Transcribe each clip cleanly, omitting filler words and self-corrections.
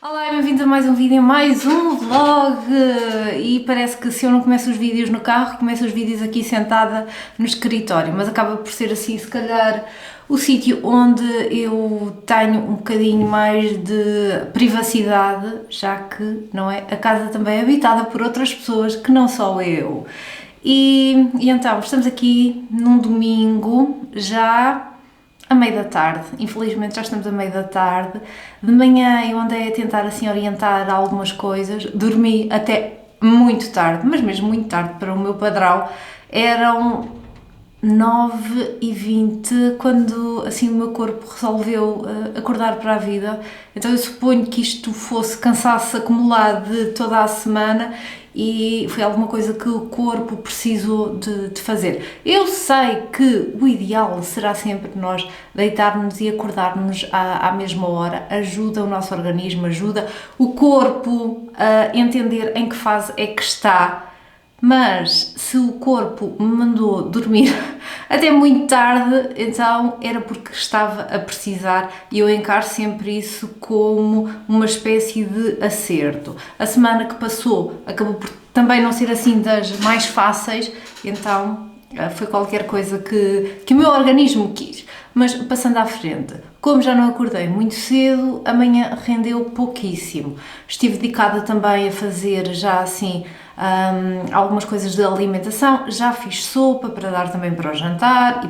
Olá, bem-vindos a mais um vídeo, mais um vlog. E parece que se eu não começo os vídeos no carro, começo os vídeos aqui sentada no escritório, mas acaba por ser assim, se calhar, o sítio onde eu tenho um bocadinho mais de privacidade, já que, não é, a casa também é habitada por outras pessoas que não só eu. E então, estamos aqui num domingo, já a meio da tarde, infelizmente já estamos a meio da tarde. De manhã eu andei a tentar assim orientar algumas coisas, dormi até muito tarde, mas mesmo muito tarde para o meu padrão. Eram 9h20 quando assim o meu corpo resolveu acordar para a vida. Então eu suponho que isto fosse cansaço acumulado de toda a semana e foi alguma coisa que o corpo precisou de fazer. Eu sei que o ideal será sempre nós deitarmos e acordarmos à mesma hora, ajuda o nosso organismo, ajuda o corpo a entender em que fase é que está. Mas se o corpo me mandou dormir até muito tarde, então era porque estava a precisar, e eu encaro sempre isso como uma espécie de acerto. A semana que passou acabou por também não ser assim das mais fáceis, então foi qualquer coisa que o meu organismo quis. Mas passando à frente, como já não acordei muito cedo, amanhã rendeu pouquíssimo. Estive dedicada também a fazer já assim algumas coisas de alimentação, já fiz sopa para dar também para o jantar e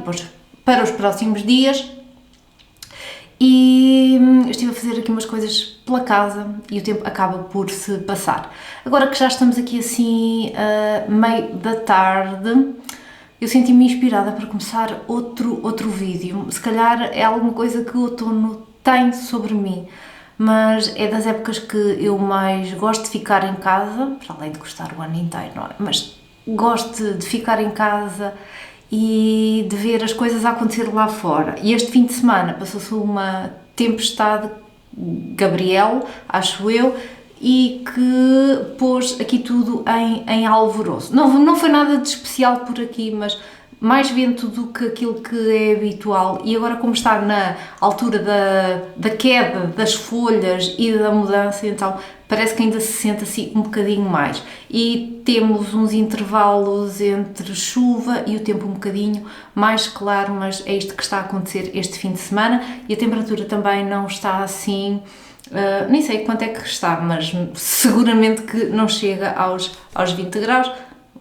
para os próximos dias, e estive a fazer aqui umas coisas pela casa e o tempo acaba por se passar. Agora que já estamos aqui assim meio da tarde, eu senti-me inspirada para começar outro vídeo. Se calhar é alguma coisa que o outono tem sobre mim, mas é das épocas que eu mais gosto de ficar em casa, para além de gostar o ano inteiro, não é? Mas gosto de ficar em casa e de ver as coisas a acontecer lá fora. E este fim de semana passou-se uma tempestade Gabriel, acho eu, e que pôs aqui tudo em alvoroço. Não foi nada de especial por aqui, mas mais vento do que aquilo que é habitual, e agora como está na altura da queda das folhas e da mudança, então parece que ainda se sente assim um bocadinho mais, e temos uns intervalos entre chuva e o tempo um bocadinho mais claro, mas é isto que está a acontecer este fim de semana, e a temperatura também não está assim, nem sei quanto é que está, mas seguramente que não chega aos 20 graus,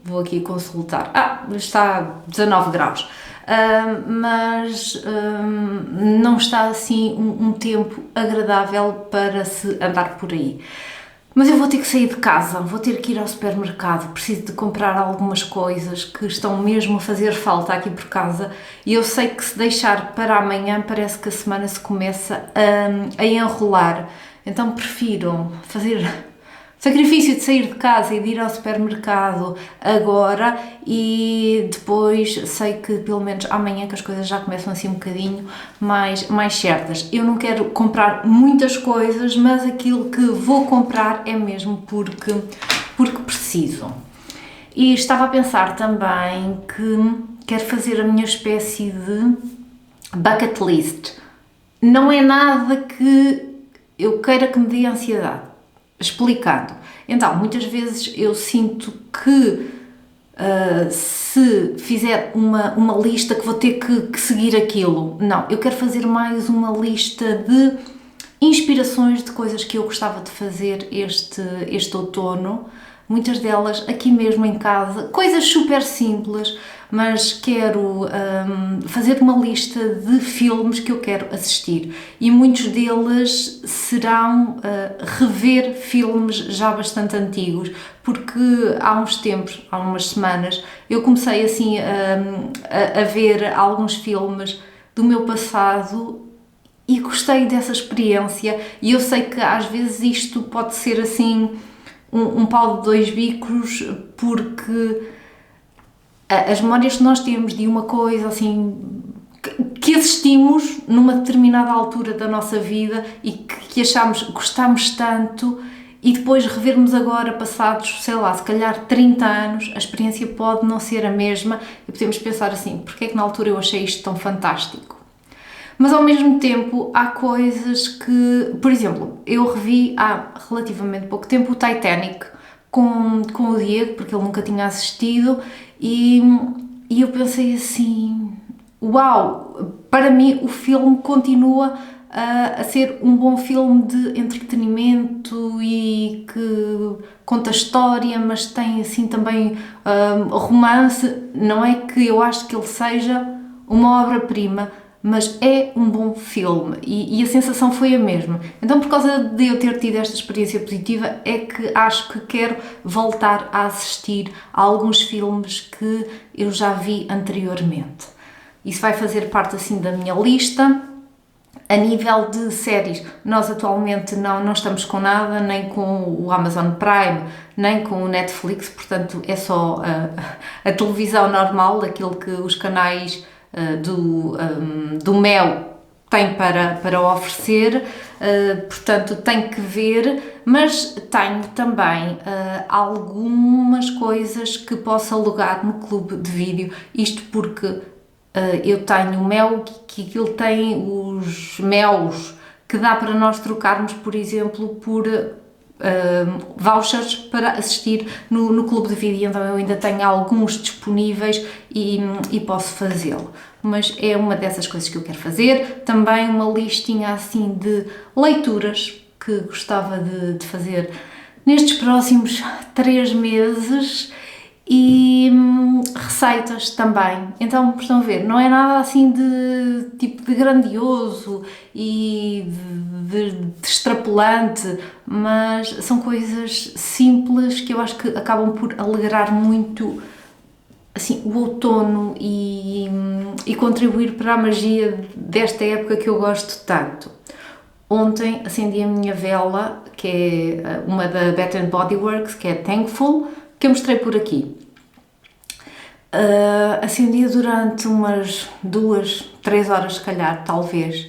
vou aqui consultar, está 19 graus, mas não está assim um tempo agradável para se andar por aí. Mas eu vou ter que sair de casa, vou ter que ir ao supermercado, preciso de comprar algumas coisas que estão mesmo a fazer falta aqui por casa, e eu sei que se deixar para amanhã parece que a semana se começa a enrolar, então prefiro fazer sacrifício de sair de casa e de ir ao supermercado agora, e depois sei que pelo menos amanhã que as coisas já começam assim um bocadinho mais certas. Eu não quero comprar muitas coisas, mas aquilo que vou comprar é mesmo porque preciso. E estava a pensar também que quero fazer a minha espécie de bucket list. Não é nada que eu queira que me dê ansiedade. Explicando. Então, muitas vezes eu sinto que se fizer uma lista que vou ter que seguir aquilo. Não, eu quero fazer mais uma lista de inspirações de coisas que eu gostava de fazer este outono, muitas delas aqui mesmo em casa, coisas super simples, mas quero fazer uma lista de filmes que eu quero assistir, e muitos deles serão rever filmes já bastante antigos, porque há uns tempos, há umas semanas, eu comecei assim a ver alguns filmes do meu passado e gostei dessa experiência, e eu sei que às vezes isto pode ser assim um pau de dois bicos, porque as memórias que nós temos de uma coisa assim que assistimos numa determinada altura da nossa vida e que achamos, gostamos tanto, e depois revermos agora, passados, sei lá, se calhar 30 anos, a experiência pode não ser a mesma e podemos pensar assim, porque é que na altura eu achei isto tão fantástico? Mas ao mesmo tempo há coisas que, por exemplo, eu revi há relativamente pouco tempo o Titanic com o Diego, porque ele nunca tinha assistido, e eu pensei assim, uau, para mim o filme continua a ser um bom filme de entretenimento e que conta história, mas tem assim também romance. Não é que eu acho que ele seja uma obra-prima, mas é um bom filme e a sensação foi a mesma. Então, por causa de eu ter tido esta experiência positiva, é que acho que quero voltar a assistir a alguns filmes que eu já vi anteriormente. Isso vai fazer parte assim da minha lista. A nível de séries, nós atualmente não estamos com nada, nem com o Amazon Prime, nem com o Netflix, portanto é só a televisão normal, daquilo que os canais do Mel têm para oferecer, portanto tenho que ver, mas tenho também algumas coisas que posso alugar no clube de vídeo, isto porque eu tenho o Mel, que aquilo tem os Mels que dá para nós trocarmos, por exemplo, por vouchers para assistir no clube de vídeo, então eu ainda tenho alguns disponíveis e posso fazê-lo. Mas é uma dessas coisas que eu quero fazer. Também uma listinha assim de leituras que gostava de fazer nestes próximos 3 meses e receitas também. Então, estão a ver, não é nada assim de grandioso e de extrapolante, mas são coisas simples que eu acho que acabam por alegrar muito assim, o outono e contribuir para a magia desta época que eu gosto tanto. Ontem acendi a minha vela, que é uma da Bath and Body Works, que é Thankful, que eu mostrei por aqui. Acendi durante umas 2, 3 horas, se calhar, talvez,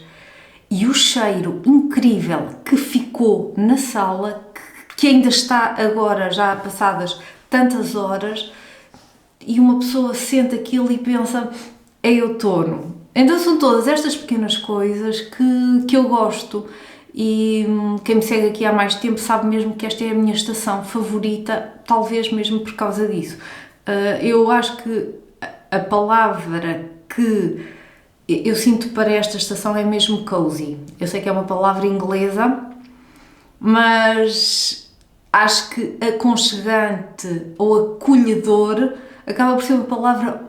e o cheiro incrível que ficou na sala, que ainda está agora, já passadas tantas horas, e uma pessoa sente aquilo e pensa, é outono. Então são todas estas pequenas coisas que eu gosto, e quem me segue aqui há mais tempo sabe mesmo que esta é a minha estação favorita, talvez mesmo por causa disso. Eu acho que a palavra que eu sinto para esta estação é mesmo cozy. Eu sei que é uma palavra inglesa, mas acho que aconchegante ou acolhedor acaba por ser uma palavra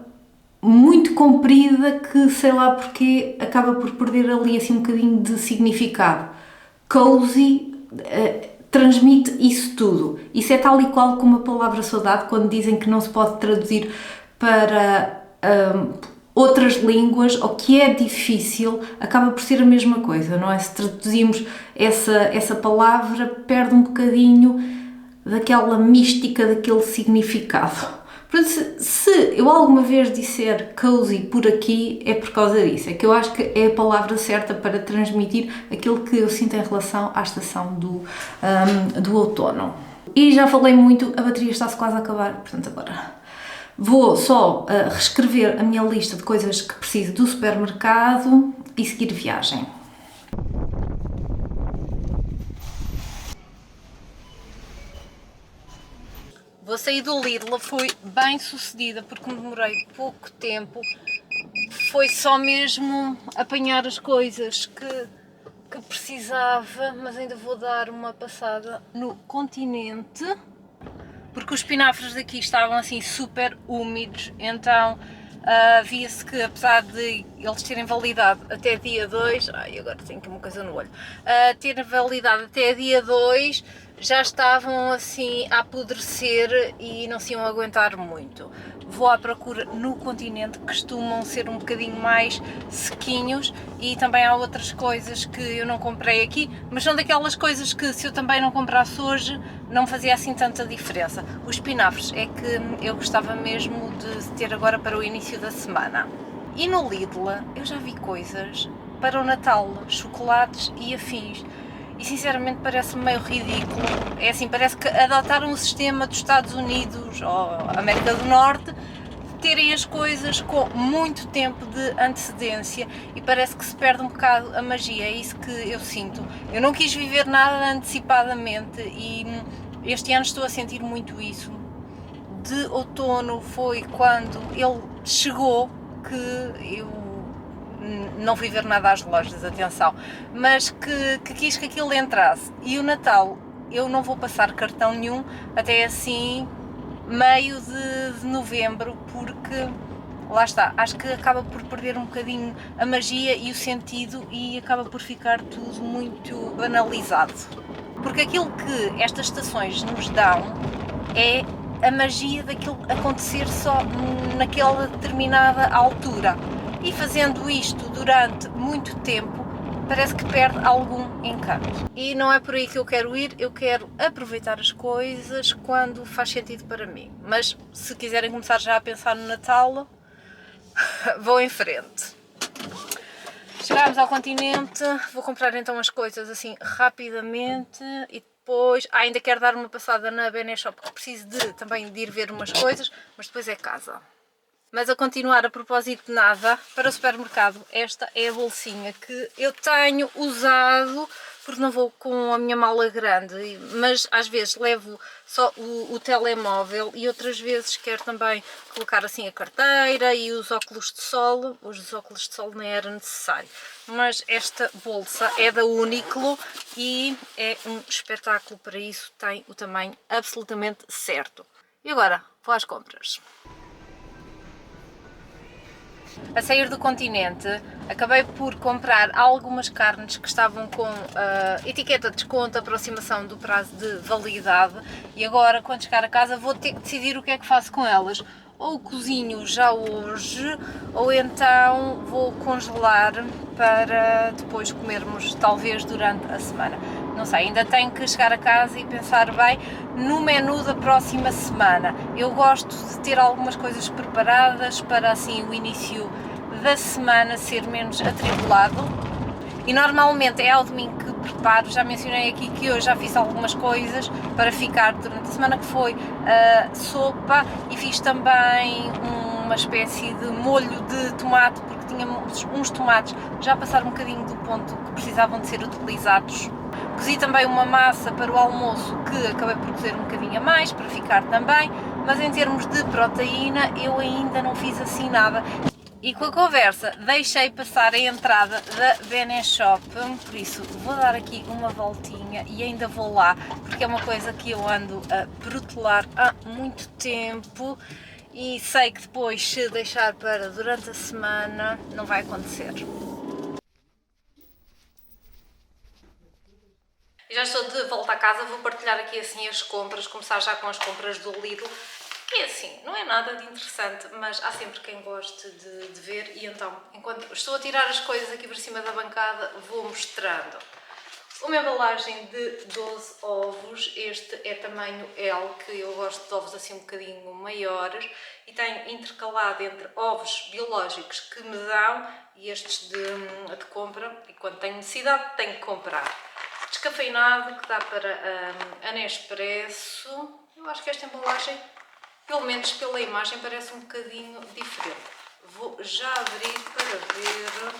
muito comprida que, sei lá porque, acaba por perder ali assim um bocadinho de significado. Cozy transmite isso tudo. Isso é tal e qual como a palavra saudade, quando dizem que não se pode traduzir para outras línguas, ou que é difícil, acaba por ser a mesma coisa, não é? Se traduzimos essa palavra, perde um bocadinho daquela mística, daquele significado. Portanto, se eu alguma vez disser cozy por aqui, é por causa disso. É que eu acho que é a palavra certa para transmitir aquilo que eu sinto em relação à estação do outono. E já falei muito, a bateria está-se quase a acabar, portanto agora vou só reescrever a minha lista de coisas que preciso do supermercado e seguir viagem. Vou sair do Lidl, fui bem sucedida porque me demorei pouco tempo, foi só mesmo apanhar as coisas que precisava, mas ainda vou dar uma passada no Continente, porque os espinafres daqui estavam assim super úmidos, então via-se que apesar de eles terem validade até dia 2, agora tenho aqui uma coisa no olho, terem validade até dia 2, já estavam assim a apodrecer e não se iam aguentar muito. Vou à procura no Continente, que costumam ser um bocadinho mais sequinhos, e também há outras coisas que eu não comprei aqui, mas são daquelas coisas que se eu também não comprasse hoje não fazia assim tanta diferença. Os espinafres é que eu gostava mesmo de ter agora para o início da semana. E no Lidl eu já vi coisas para o Natal, chocolates e afins. E sinceramente parece-me meio ridículo. É assim, parece que adotaram o sistema dos Estados Unidos ou América do Norte, terem as coisas com muito tempo de antecedência e parece que se perde um bocado a magia, é isso que eu sinto. Eu não quis viver nada antecipadamente e este ano estou a sentir muito isso. De outono foi quando ele chegou que eu não fui ver nada às lojas, atenção, mas que quis que aquilo entrasse. E o Natal eu não vou passar cartão nenhum até assim meio de novembro, porque lá está, acho que acaba por perder um bocadinho a magia e o sentido e acaba por ficar tudo muito banalizado. Porque aquilo que estas estações nos dão é a magia daquilo acontecer só naquela determinada altura. E fazendo isto durante muito tempo, parece que perde algum encanto. E não é por aí que eu quero ir, eu quero aproveitar as coisas quando faz sentido para mim. Mas se quiserem começar já a pensar no Natal, vou em frente. Chegámos ao continente, vou comprar então as coisas assim rapidamente e depois ainda quero dar uma passada na Beneshop, porque preciso também de ir ver umas coisas, mas depois é casa. Mas a continuar, a propósito de nada, para o supermercado, esta é a bolsinha que eu tenho usado, porque não vou com a minha mala grande, mas às vezes levo só o telemóvel e outras vezes quero também colocar assim a carteira e os óculos de sol. Hoje os óculos de sol nem era necessário, mas esta bolsa é da Uniqlo e é um espetáculo para isso, tem o tamanho absolutamente certo. E agora, vou às compras. A sair do continente, acabei por comprar algumas carnes que estavam com etiqueta de desconto, aproximação do prazo de validade, e agora, quando chegar a casa, vou ter que decidir o que é que faço com elas. Ou cozinho já hoje, ou então vou congelar para depois comermos, talvez durante a semana. Não sei, ainda tenho que chegar a casa e pensar bem no menu da próxima semana. Eu gosto de ter algumas coisas preparadas para assim o início da semana ser menos atribulado. E normalmente é ao domingo que preparo. Já mencionei aqui que eu já fiz algumas coisas para ficar durante a semana, que foi a sopa, e fiz também uma espécie de molho de tomate, porque tinha uns tomates já passaram um bocadinho do ponto que precisavam de ser utilizados. Cozi também uma massa para o almoço, que acabei por cozer um bocadinho a mais, para ficar também, mas em termos de proteína eu ainda não fiz assim nada. E com a conversa deixei passar a entrada da Beneshop, por isso vou dar aqui uma voltinha e ainda vou lá, porque é uma coisa que eu ando a protelar há muito tempo e sei que depois, se deixar para durante a semana, não vai acontecer. E já estou de volta a casa, vou partilhar aqui assim as compras, começar já com as compras do Lidl, que é assim, não é nada de interessante, mas há sempre quem goste de ver, e então, enquanto estou a tirar as coisas aqui para cima da bancada, vou mostrando. Uma embalagem de 12 ovos, este é tamanho L, que eu gosto de ovos assim um bocadinho maiores, e tenho intercalado entre ovos biológicos que me dão e estes de compra, e quando tenho necessidade tenho que comprar. Descafeinado, que dá para a Nespresso. Eu acho que esta embalagem, pelo menos pela imagem, parece um bocadinho diferente. Vou já abrir para ver.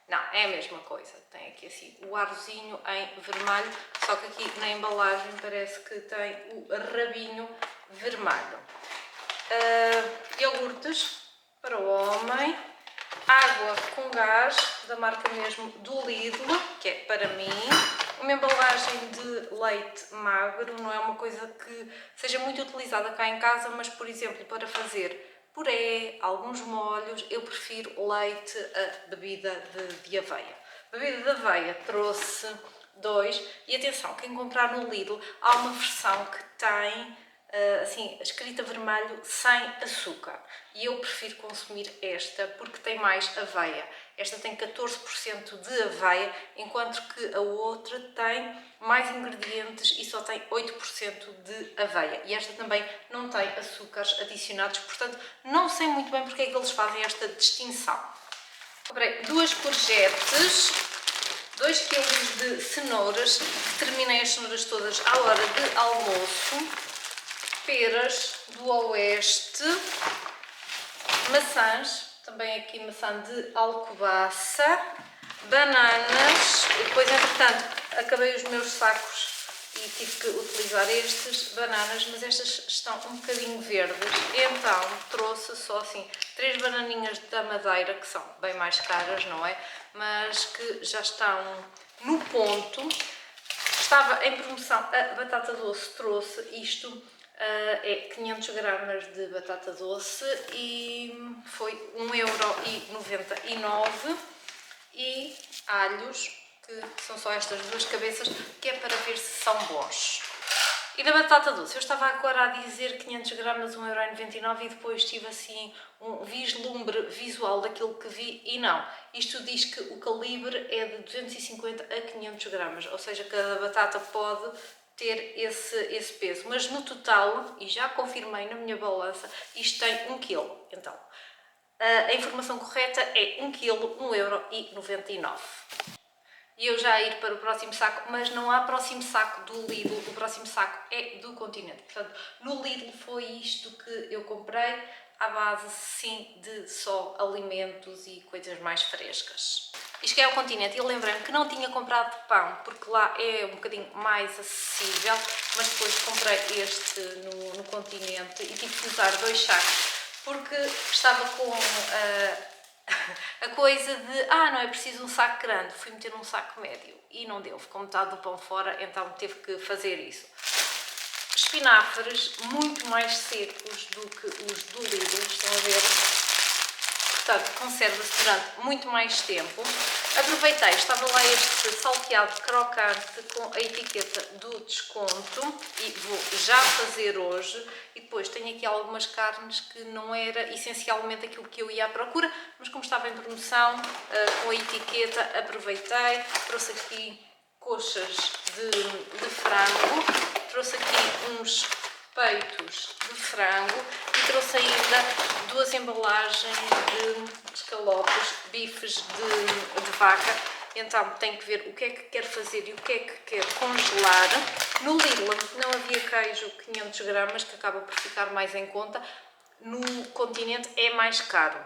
Não, é a mesma coisa. Tem aqui assim o arzinho em vermelho, só que aqui na embalagem parece que tem o rabinho vermelho. Iogurtes para o homem. Água com gás, da marca mesmo do Lidl, que é para mim. Uma embalagem de leite magro, não é uma coisa que seja muito utilizada cá em casa, mas, por exemplo, para fazer puré, alguns molhos, eu prefiro leite a bebida de aveia. Bebida de aveia trouxe 2, e atenção, quem comprar no Lidl, há uma versão que tem assim, escrita vermelho sem açúcar, e eu prefiro consumir esta porque tem mais aveia. Esta tem 14% de aveia, enquanto que a outra tem mais ingredientes e só tem 8% de aveia, e esta também não tem açúcares adicionados, portanto não sei muito bem porque é que eles fazem esta distinção. Comprei 2 courgettes, 2 kg de cenouras, terminei as cenouras todas à hora de almoço. Peras do Oeste, maçãs, também aqui maçã de Alcobaça, bananas, e depois entretanto acabei os meus sacos e tive que utilizar estes bananas, mas estas estão um bocadinho verdes, então trouxe só assim 3 bananinhas da Madeira, que são bem mais caras, não é? Mas que já estão no ponto. Estava em promoção a batata doce, trouxe isto, é 500 gramas de batata doce e foi 1,99 € e alhos, que são só estas 2 cabeças, que é para ver se são bons. E da batata doce, eu estava agora a dizer 500 gramas 1,99 € e depois tive assim um vislumbre visual daquilo que vi e não. Isto diz que o calibre é de 250 a 500 gramas, ou seja, cada batata pode ter esse peso. Mas no total, e já confirmei na minha balança, isto tem 1 kg. Então, a informação correta é 1 kg, 1,99 €. E eu já ir para o próximo saco, mas não há próximo saco do Lidl, o próximo saco é do Continente. Portanto, no Lidl foi isto que eu comprei, à base sim de só alimentos e coisas mais frescas. Isto que é o Continente, e lembrei-me que não tinha comprado pão, porque lá é um bocadinho mais acessível, mas depois comprei este no Continente e tive que usar 2 sacos, porque estava com a coisa de, não é preciso um saco grande, fui meter um saco médio e não deu, ficou metade do pão fora, então tive que fazer isso. Espinafres muito mais secos do que os do Lidl, estão a ver? Portanto, conserva-se durante muito mais tempo. Aproveitei, estava lá este salteado crocante com a etiqueta do desconto e vou já fazer hoje. E depois tenho aqui algumas carnes que não era essencialmente aquilo que eu ia à procura, mas como estava em promoção, com a etiqueta, aproveitei. Trouxe aqui coxas de frango, trouxe aqui uns peitos de frango e trouxe ainda 2 embalagens de escalopes, bifes de vaca. Então tenho que ver o que é que quero fazer e o que é que quero congelar. No Lidl não havia queijo 500 gramas, que acaba por ficar mais em conta. No Continente é mais caro,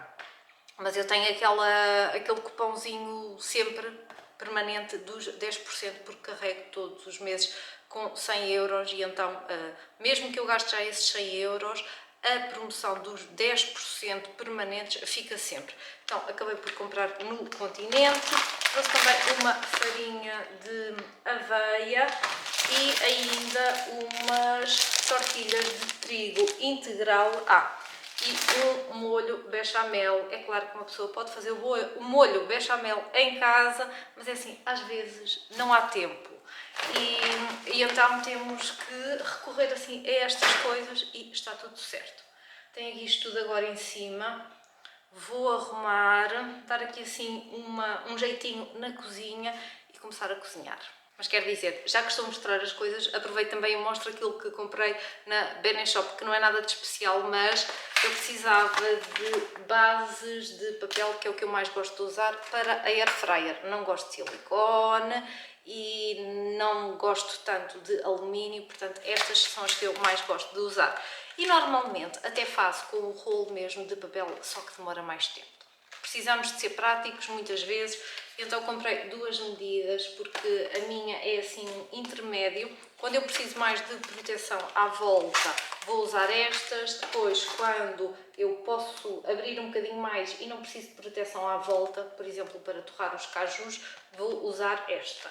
mas eu tenho aquele cupãozinho sempre permanente dos 10%, porque carrego todos os meses com 100 € e então, mesmo que eu gaste já esses 100 €, a promoção dos 10% permanentes fica sempre. Então, acabei por comprar no Continente, trouxe também uma farinha de aveia e ainda umas tortilhas de trigo integral e um molho bechamel. É claro que uma pessoa pode fazer o molho bechamel em casa, mas é assim, às vezes não há tempo. E então temos que recorrer assim a estas coisas e está tudo certo. Tenho aqui isto tudo agora em cima. Vou arrumar, dar aqui assim um jeitinho na cozinha e começar a cozinhar. Mas quero dizer, já que estou a mostrar as coisas, aproveito também e mostro aquilo que comprei na Beneshop, que não é nada de especial, mas eu precisava de bases de papel, que é o que eu mais gosto de usar, para a air fryer. Não gosto de silicone e não gosto tanto de alumínio, portanto estas são as que eu mais gosto de usar. E normalmente até faço com o rolo mesmo de papel, só que demora mais tempo. Precisamos de ser práticos muitas vezes, então comprei 2 medidas, porque a minha é assim intermédio. Quando eu preciso mais de proteção à volta, vou usar estas. Depois, quando eu posso abrir um bocadinho mais e não preciso de proteção à volta, por exemplo, para torrar os cajus, vou usar esta.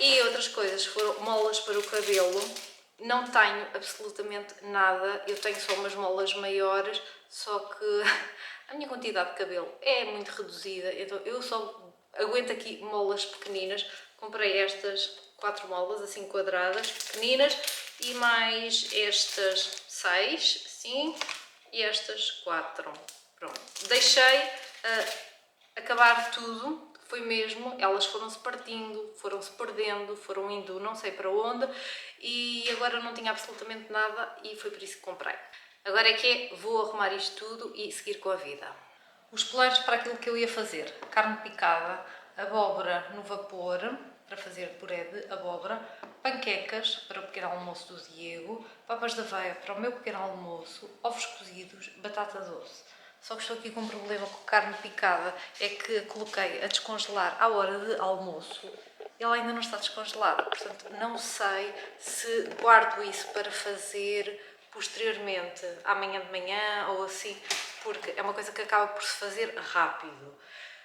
E outras coisas foram molas para o cabelo. Não tenho absolutamente nada, eu tenho só umas molas maiores, só que a minha quantidade de cabelo é muito reduzida, então eu só aguento aqui molas pequeninas. Comprei estas 4 molas assim quadradas, pequeninas, e mais estas 6, sim, e estas 4. Pronto, deixei acabar tudo. Foi mesmo, elas foram-se partindo, foram-se perdendo, foram indo não sei para onde e agora não tinha absolutamente nada e foi por isso que comprei. Agora é que vou arrumar isto tudo e seguir com a vida. Os planos para aquilo que eu ia fazer: carne picada, abóbora no vapor, para fazer puré de abóbora, panquecas para o pequeno almoço do Diego, papas de aveia para o meu pequeno almoço, ovos cozidos, batata doce. Só que estou aqui com um problema com a carne picada, é que coloquei a descongelar à hora de almoço e ela ainda não está descongelada, portanto não sei se guardo isso para fazer posteriormente, amanhã de manhã ou assim, porque é uma coisa que acaba por se fazer rápido.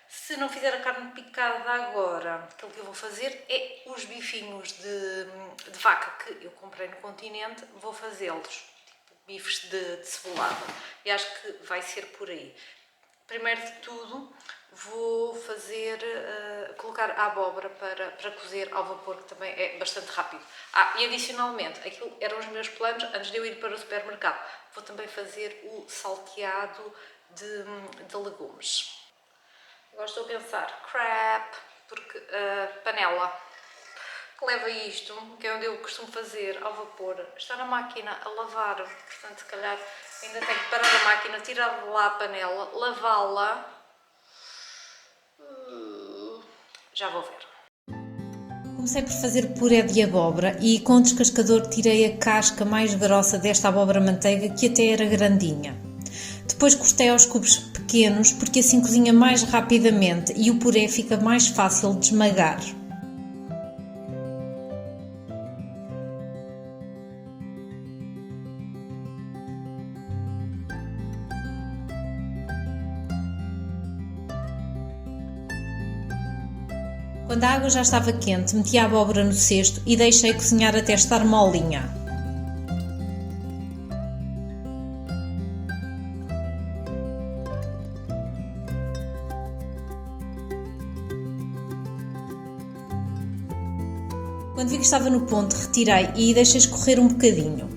Se não fizer a carne picada agora, aquilo que eu vou fazer é os bifinhos de vaca que eu comprei no Continente, vou fazê-los, tipo bifes de cebolada, e acho que vai ser por aí. Primeiro de tudo, vou fazer, colocar a abóbora para cozer ao vapor, que também é bastante rápido. E adicionalmente, aquilo eram os meus planos antes de eu ir para o supermercado. Vou também fazer o salteado de legumes. Agora estou a pensar, crab, porque panela que leva isto, que é onde eu costumo fazer ao vapor, está na máquina a lavar, portanto se calhar ainda tenho que parar a máquina, tirar de lá a panela, lavá-la, já vou ver. Comecei por fazer puré de abóbora e com o descascador tirei a casca mais grossa desta abóbora manteiga, que até era grandinha. Depois cortei aos cubos pequenos, porque assim cozinha mais rapidamente e o puré fica mais fácil de esmagar. Quando a água já estava quente, meti a abóbora no cesto e deixei cozinhar até estar molinha. Quando vi que estava no ponto, retirei e deixei escorrer um bocadinho.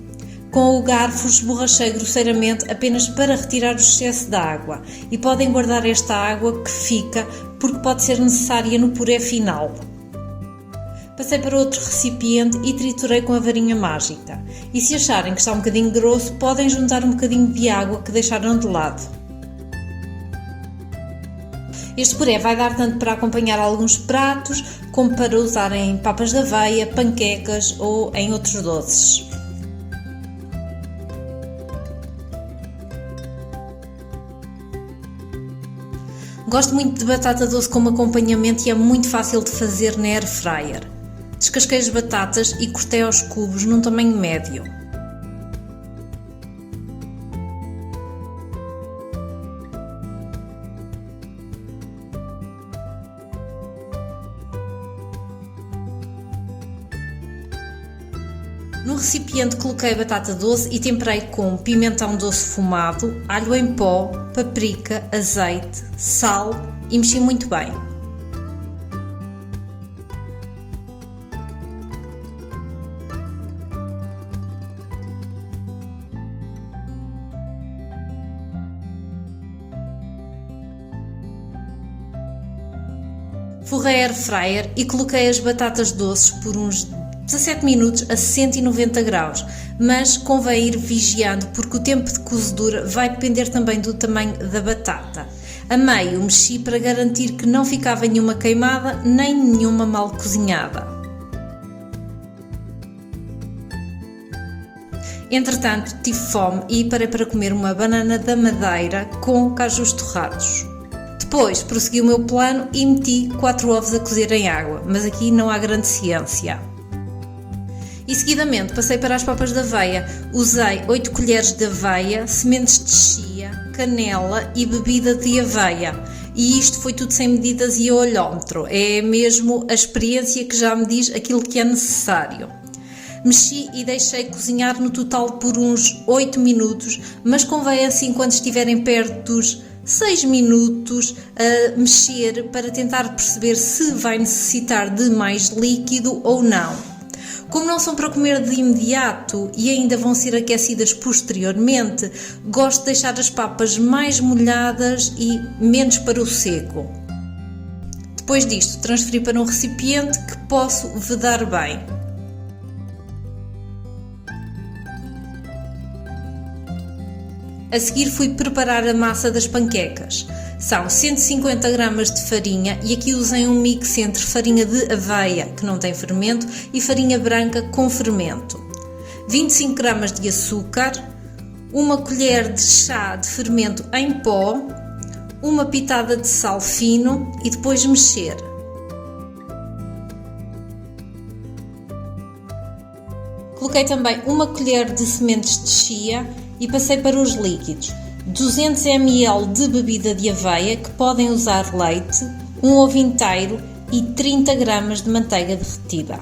Com o garfo esborrachei grosseiramente apenas para retirar o excesso da água e podem guardar esta água que fica porque pode ser necessária no puré final. Passei para outro recipiente e triturei com a varinha mágica. E se acharem que está um bocadinho grosso, podem juntar um bocadinho de água que deixaram de lado. Este puré vai dar tanto para acompanhar alguns pratos, como para usar em papas de aveia, panquecas ou em outros doces. Gosto muito de batata doce como acompanhamento e é muito fácil de fazer na air fryer. Descasquei as batatas e cortei aos cubos num tamanho médio. No recipiente coloquei a batata doce e temperei com pimentão doce fumado, alho em pó, paprika, azeite, sal e mexi muito bem. Forrei a air fryer e coloquei as batatas doces por uns 17 minutos a 190 graus, mas convém ir vigiando porque o tempo de cozedura vai depender também do tamanho da batata. A meio mexi para garantir que não ficava nenhuma queimada nem nenhuma mal cozinhada. Entretanto, tive fome e parei para comer uma banana da Madeira com cajus torrados. Depois prossegui o meu plano e meti 4 ovos a cozer em água, mas aqui não há grande ciência. E seguidamente passei para as papas de aveia. Usei 8 colheres de aveia, sementes de chia, canela e bebida de aveia. E isto foi tudo sem medidas e olhómetro. É mesmo a experiência que já me diz aquilo que é necessário. Mexi e deixei cozinhar no total por uns 8 minutos, mas convém assim quando estiverem perto dos 6 minutos a mexer para tentar perceber se vai necessitar de mais líquido ou não. Como não são para comer de imediato e ainda vão ser aquecidas posteriormente, gosto de deixar as papas mais molhadas e menos para o seco. Depois disto, transferi para um recipiente que posso vedar bem. A seguir fui preparar a massa das panquecas. São 150 gramas de farinha e aqui usei um mix entre farinha de aveia, que não tem fermento, e farinha branca com fermento. 25 gramas de açúcar, uma colher de chá de fermento em pó, uma pitada de sal fino e depois mexer. Coloquei também uma colher de sementes de chia e passei para os líquidos. 200 ml de bebida de aveia, que podem usar leite, um ovo inteiro e 30 gramas de manteiga derretida.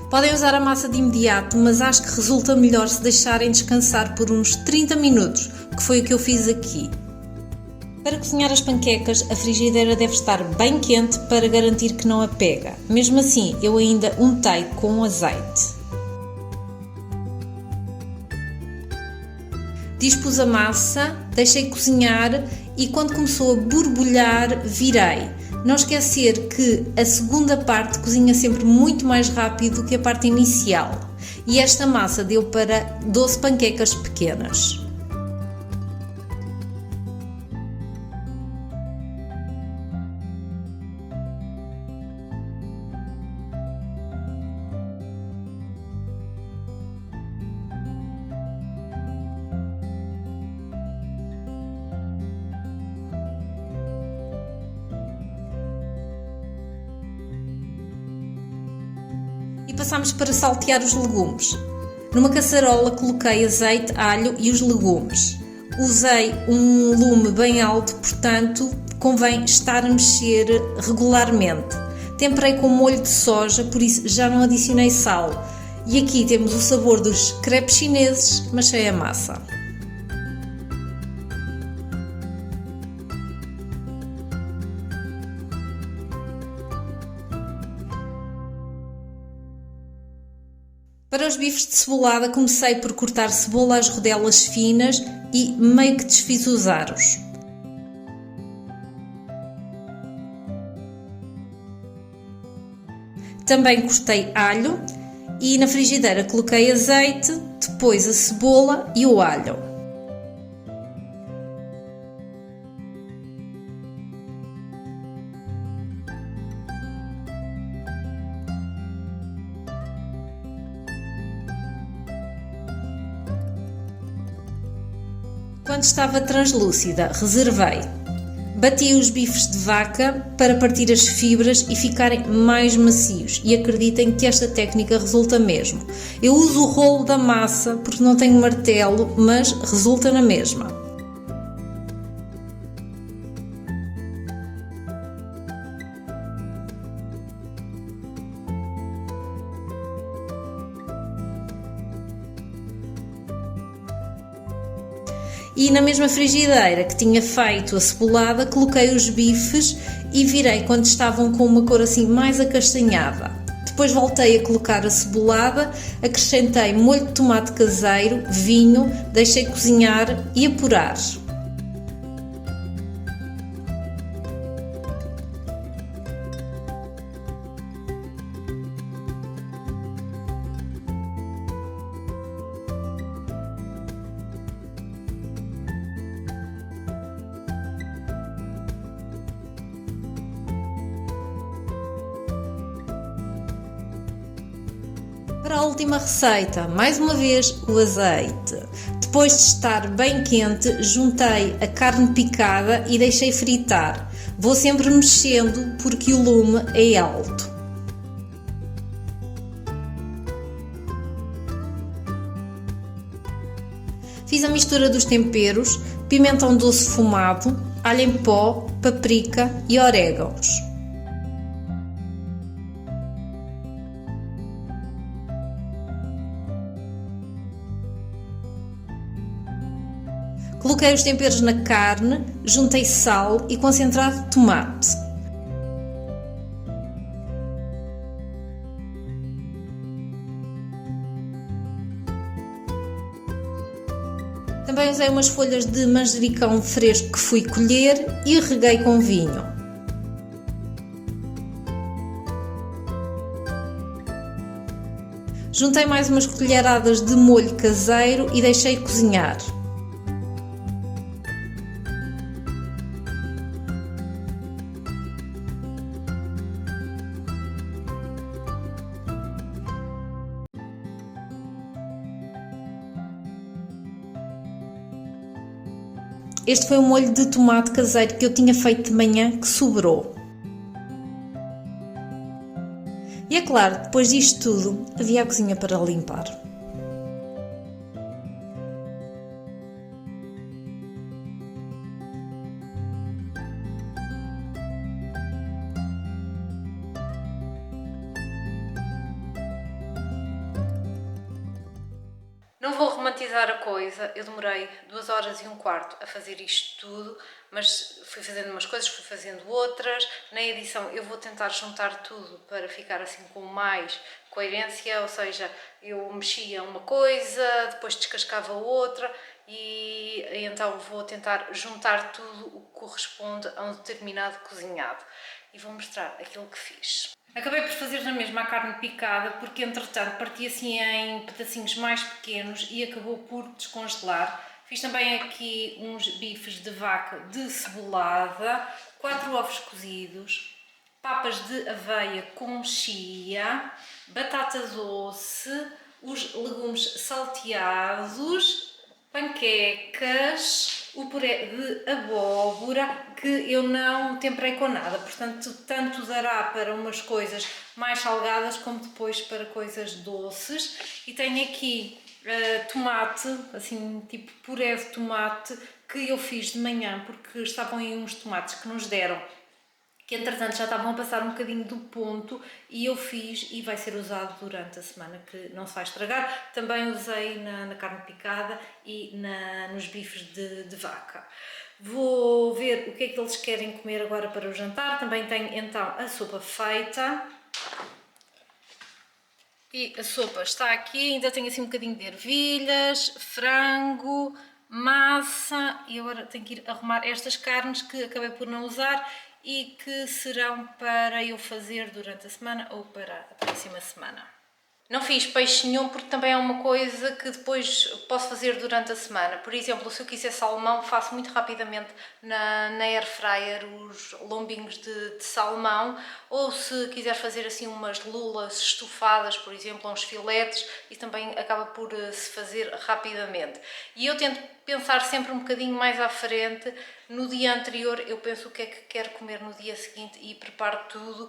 Podem usar a massa de imediato, mas acho que resulta melhor se deixarem descansar por uns 30 minutos, que foi o que eu fiz aqui. Para cozinhar as panquecas, a frigideira deve estar bem quente para garantir que não a pega. Mesmo assim, eu ainda untei com azeite. Dispus a massa, deixei cozinhar e quando começou a borbulhar, virei. Não esquecer que a segunda parte cozinha sempre muito mais rápido que a parte inicial. E esta massa deu para 12 panquecas pequenas. E passamos para saltear os legumes. Numa caçarola coloquei azeite, alho e os legumes. Usei um lume bem alto, portanto convém estar a mexer regularmente. Temperei com molho de soja, por isso já não adicionei sal. E aqui temos o sabor dos crepes chineses, mas sem a massa. Para os bifes de cebolada, comecei por cortar cebola às rodelas finas e meio que desfiz os aros. Também cortei alho e na frigideira coloquei azeite, depois a cebola e o alho. Quando estava translúcida, reservei. Bati os bifes de vaca para partir as fibras e ficarem mais macios, e acreditem que esta técnica resulta mesmo. Eu uso o rolo da massa porque não tenho martelo, mas resulta na mesma. E na mesma frigideira que tinha feito a cebolada, coloquei os bifes e virei quando estavam com uma cor assim mais acastanhada. Depois voltei a colocar a cebolada, acrescentei molho de tomate caseiro, vinho, deixei cozinhar e apurar. Para a última receita, mais uma vez o azeite. Depois de estar bem quente, juntei a carne picada e deixei fritar. Vou sempre mexendo porque o lume é alto. Fiz a mistura dos temperos, pimentão doce fumado, alho em pó, paprika e orégãos. Coloquei os temperos na carne, juntei sal e concentrado de tomate. Também usei umas folhas de manjericão fresco que fui colher e reguei com vinho. Juntei mais umas colheradas de molho caseiro e deixei cozinhar. Este foi um molho de tomate caseiro que eu tinha feito de manhã que sobrou. E é claro, depois disto tudo, havia a cozinha para limpar. Não vou romantizar a coisa, eu demorei 2 horas e um quarto a fazer isto tudo, mas fui fazendo umas coisas, fui fazendo outras. Na edição eu vou tentar juntar tudo para ficar assim com mais coerência, ou seja, eu mexia uma coisa, depois descascava outra e então vou tentar juntar tudo o que corresponde a um determinado cozinhado e vou mostrar aquilo que fiz. Acabei por fazer na mesma a carne picada porque entretanto parti assim em pedacinhos mais pequenos e acabou por descongelar. Fiz também aqui uns bifes de vaca descebolada, 4 ovos cozidos, papas de aveia com chia, batata doce, os legumes salteados, panquecas, o puré de abóbora que eu não temperei com nada, portanto tanto dará para umas coisas mais salgadas como depois para coisas doces. E tenho aqui tomate, assim tipo puré de tomate que eu fiz de manhã porque estavam aí uns tomates que nos deram que entretanto já estavam a passar um bocadinho do ponto e eu fiz e vai ser usado durante a semana, que não se vai estragar. Também usei na carne picada e nos bifes de vaca. Vou ver o que é que eles querem comer agora para o jantar. Também tenho então a sopa feita. E a sopa está aqui, ainda tenho assim um bocadinho de ervilhas, frango, massa e agora tenho que ir arrumar estas carnes que acabei por não usar e que serão para eu fazer durante a semana ou para a próxima semana. Não fiz peixe nenhum porque também é uma coisa que depois posso fazer durante a semana. Por exemplo, se eu quiser salmão, faço muito rapidamente na air fryer os lombinhos de salmão, ou se quiser fazer assim umas lulas estufadas, por exemplo, uns filetes, e também acaba por se fazer rapidamente. E eu tento pensar sempre um bocadinho mais à frente. No dia anterior eu penso o que é que quero comer no dia seguinte e preparo tudo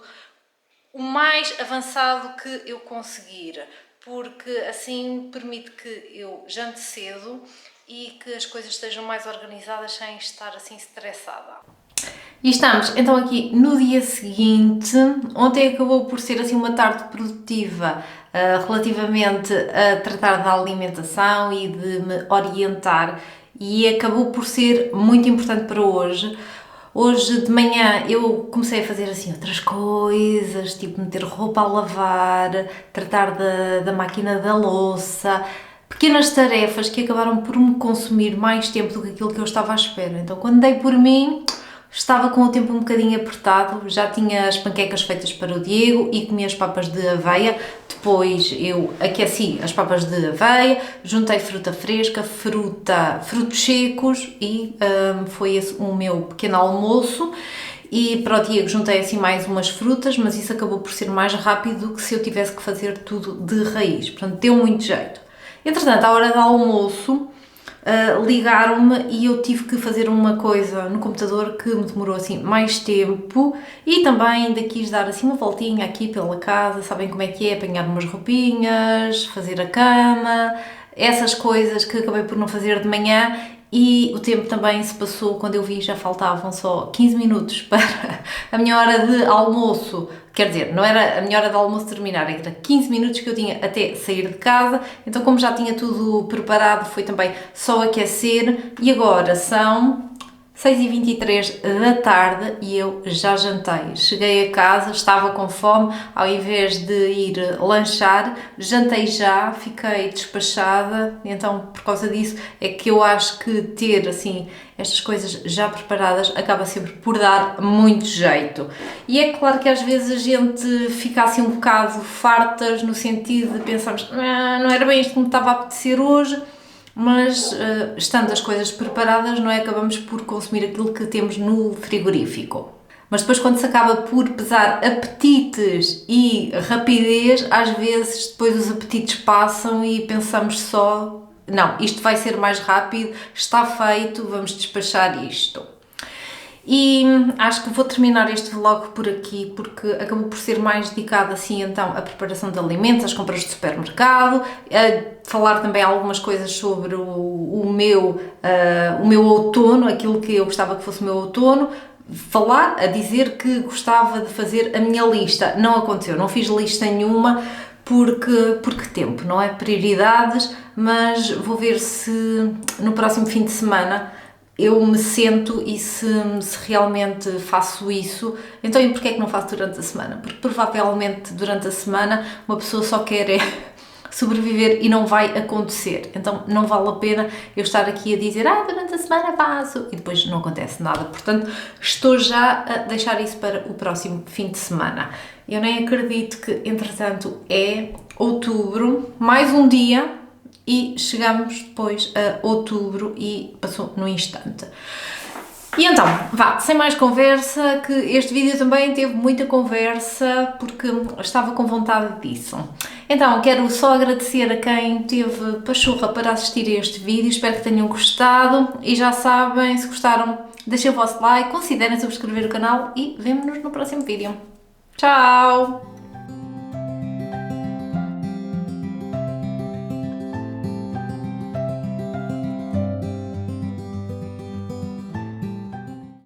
o mais avançado que eu conseguir, porque assim permite que eu jante cedo e que as coisas estejam mais organizadas sem estar assim estressada. E estamos então aqui no dia seguinte. Ontem acabou por ser assim uma tarde produtiva relativamente a tratar da alimentação e de me orientar, e acabou por ser muito importante para hoje. Hoje de manhã eu comecei a fazer assim outras coisas, tipo meter roupa a lavar, tratar da máquina da louça, pequenas tarefas que acabaram por me consumir mais tempo do que aquilo que eu estava à espera. Então quando dei por mim, estava com o tempo um bocadinho apertado, já tinha as panquecas feitas para o Diego e comi as papas de aveia. Depois eu aqueci as papas de aveia, juntei fruta fresca, frutos secos e foi esse o meu pequeno almoço. E para o Diego juntei assim mais umas frutas, mas isso acabou por ser mais rápido do que se eu tivesse que fazer tudo de raiz, portanto deu muito jeito. Entretanto, à hora do almoço, ligaram-me e eu tive que fazer uma coisa no computador que me demorou assim mais tempo e também ainda quis dar assim uma voltinha aqui pela casa, sabem como é que é, apanhar umas roupinhas, fazer a cama, essas coisas que acabei por não fazer de manhã. E o tempo também se passou, quando eu vi já faltavam só 15 minutos para a minha hora de almoço. Quer dizer, não era a minha hora de almoço terminar, era 15 minutos que eu tinha até sair de casa. Então como já tinha tudo preparado, foi também só aquecer. E agora são 6h23 da tarde e eu já jantei. Cheguei a casa, estava com fome, ao invés de ir lanchar, jantei já, fiquei despachada. Então, por causa disso, é que eu acho que ter assim estas coisas já preparadas acaba sempre por dar muito jeito. E é claro que às vezes a gente fica assim um bocado fartas, no sentido de pensarmos, não era bem isto que me estava a apetecer hoje, mas estando as coisas preparadas, não é? Acabamos por consumir aquilo que temos no frigorífico. Mas depois, quando se acaba por pesar apetites e rapidez, às vezes depois os apetites passam e pensamos só não, isto vai ser mais rápido, está feito, vamos despachar isto. E acho que vou terminar este vlog por aqui, porque acabou por ser mais dedicado assim então à preparação de alimentos, às compras de supermercado, a falar também algumas coisas sobre o meu outono, aquilo que eu gostava que fosse o meu outono, a dizer que gostava de fazer a minha lista. Não aconteceu, não fiz lista nenhuma, porque tempo, não é? Prioridades, mas vou ver se no próximo fim de semana eu me sento e se realmente faço isso. Então, e porquê é que não faço durante a semana? Porque provavelmente durante a semana uma pessoa só quer sobreviver e não vai acontecer. Então não vale a pena eu estar aqui a dizer durante a semana faço e depois não acontece nada. Portanto, estou já a deixar isso para o próximo fim de semana. Eu nem acredito que, entretanto, é outubro, mais um dia e chegamos depois a outubro e passou no instante. E então, vá, sem mais conversa, que este vídeo também teve muita conversa porque estava com vontade disso. Então, quero só agradecer a quem teve pachorra para assistir a este vídeo, espero que tenham gostado e já sabem, se gostaram, deixem o vosso like, considerem subscrever o canal e vemo-nos no próximo vídeo. Tchau!